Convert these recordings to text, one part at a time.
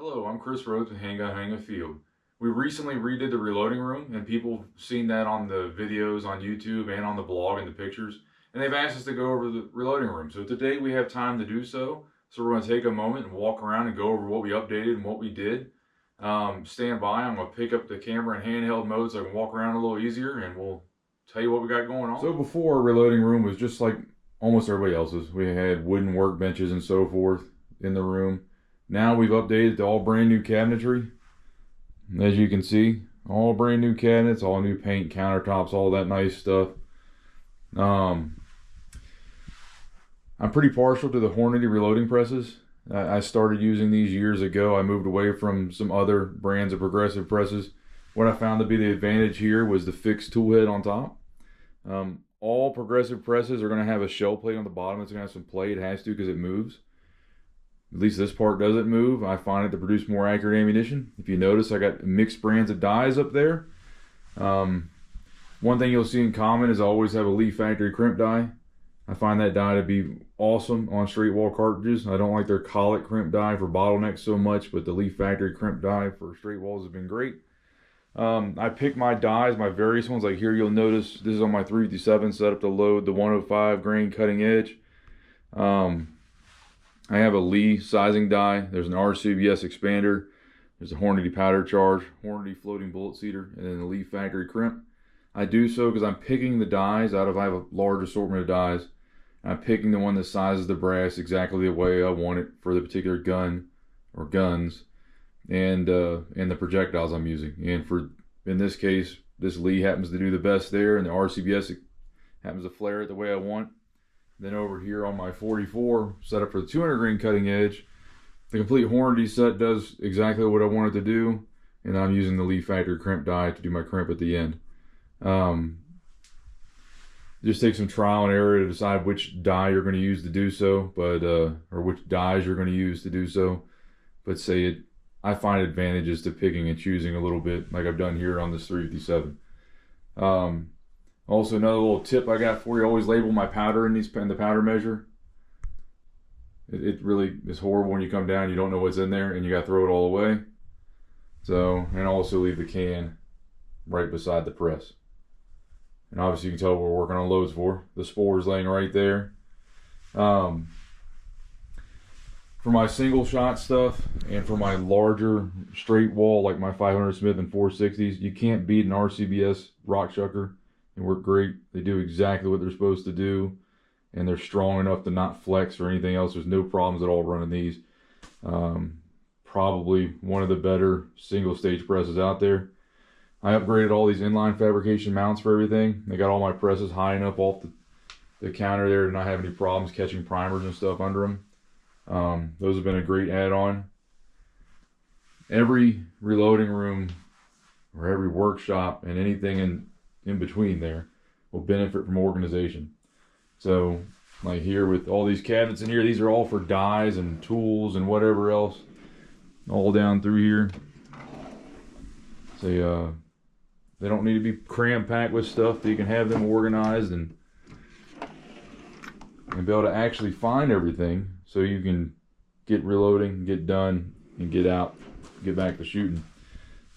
Hello, I'm Chris Rhodes with Handgun Hang a Field. We recently redid the reloading room, and people have seen that on the videos on YouTube and on the blog and the pictures, and they've asked us to go over the reloading room. So today we have time to do so. So we're going to take a moment and walk around and go over what we updated and what we did. Stand by. I'm going to pick up the camera in handheld mode so I can walk around a little easier, and we'll tell you what we got going on. So before, our reloading room was just like almost everybody else's. We had wooden workbenches and so forth in the room. Now we've updated to all brand new cabinetry. As you can see, all brand new cabinets, all new paint, countertops, all that nice stuff. I'm pretty partial to the Hornady reloading presses. I started using these years ago. I moved away from some other brands of progressive presses. What I found to be the advantage here was the fixed tool head on top. All progressive presses are going to have a shell plate on the bottom. It's going to have some play. It has to because it moves. At least this part doesn't move. I find it to produce more accurate ammunition. If you notice, I got mixed brands of dies up there. One thing you'll see in common is I always have a Lee factory crimp die. I find that die to be awesome on straight wall cartridges. I don't like their collet crimp die for bottlenecks so much, but the Lee factory crimp die for straight walls has been great. I pick my dies, my various ones. Like here, you'll notice this is on my 357 set up to load the 105 grain cutting edge. I have a Lee sizing die. There's an RCBS expander. There's a Hornady powder charge, Hornady floating bullet seeder, and then the Lee factory crimp. I do so because I'm picking the dies out of, I have a large assortment of dies. I'm picking the one that sizes the brass exactly the way I want it for the particular gun or guns and the projectiles I'm using. And for, in this case, this Lee happens to do the best there, and the RCBS happens to flare it the way I want. Then over here on my 44, set up for the 200 grain cutting edge, the complete Hornady set does exactly what I want it to do, and I'm using the Lee factory crimp die to do my crimp at the end. Just take some trial and error to decide which die you're going to use to do so, but or which dies you're going to use to do so. But say it, I find advantages to picking and choosing a little bit, like I've done here on this 357. Also, another little tip I got for you: always label my powder in the powder measure. It really is horrible when you come down, you don't know what's in there, and you got to throw it all away. So, and also leave the can right beside the press. And obviously, you can tell what we're working on loads for. The spore's laying right there. For my single shot stuff and for my larger straight wall, like my 500 Smith and 460s, you can't beat an RCBS rock chucker. They work great. They do exactly what they're supposed to do, and they're strong enough to not flex or anything else. There's no problems at all running these. Probably one of the better single stage presses out there. I upgraded all these inline fabrication mounts for everything. They got all my presses high enough off the counter there to not have any problems catching primers and stuff under them. Those have been a great add-on. Every reloading room or every workshop and anything in between there will benefit from organization. So like here with all these cabinets in here, these are all for dies and tools and whatever else all down through here. So they don't need to be cram packed with stuff, but you can have them organized and be able to actually find everything so you can get reloading, get done, and get out, get back to shooting,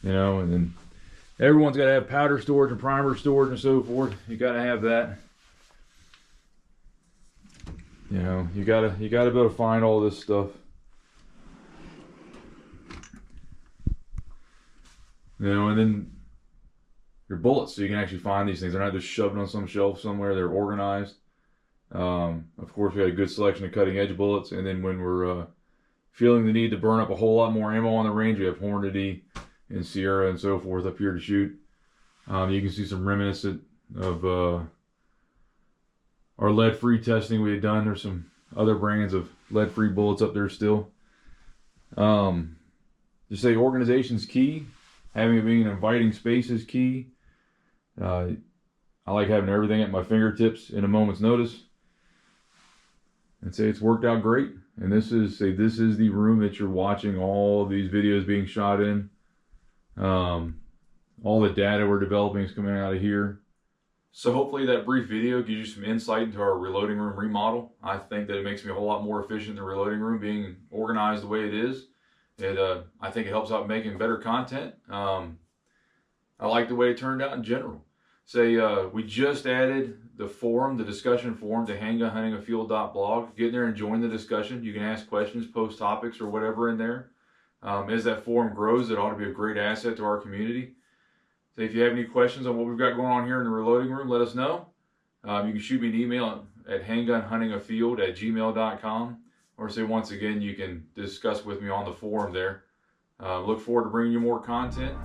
you know. And then everyone's got to have powder storage and primer storage and so forth. You got to have that. You know, you gotta be able to find all this stuff. You know, and then your bullets, so you can actually find these things. They're not just shoved on some shelf somewhere. They're organized. Of course, we had a good selection of cutting edge bullets, and then when we're feeling the need to burn up a whole lot more ammo on the range, we have Hornady and Sierra and so forth up here to shoot. You can see some reminiscent of our lead-free testing we had done. There's some other brands of lead-free bullets up there still. Just say organization's key. Having it being an inviting space is key. I like having everything at my fingertips in a moment's notice. And say it's worked out great. And this is the room that you're watching all of these videos being shot in. All the data we're developing is coming out of here. So hopefully that brief video gives you some insight into our reloading room remodel. I think that it makes me a whole lot more efficient in the reloading room being organized the way it is. I think it helps out making better content. I like the way it turned out in general. We just added the forum, the discussion forum to handgunhuntingafield.blog. Get in there and join the discussion. You can ask questions, post topics, or whatever in there. As that forum grows, it ought to be a great asset to our community. So if you have any questions on what we've got going on here in the reloading room, let us know. You can shoot me an email at handgunhuntingafield@gmail.com, or once again, you can discuss with me on the forum there. Look forward to bringing you more content.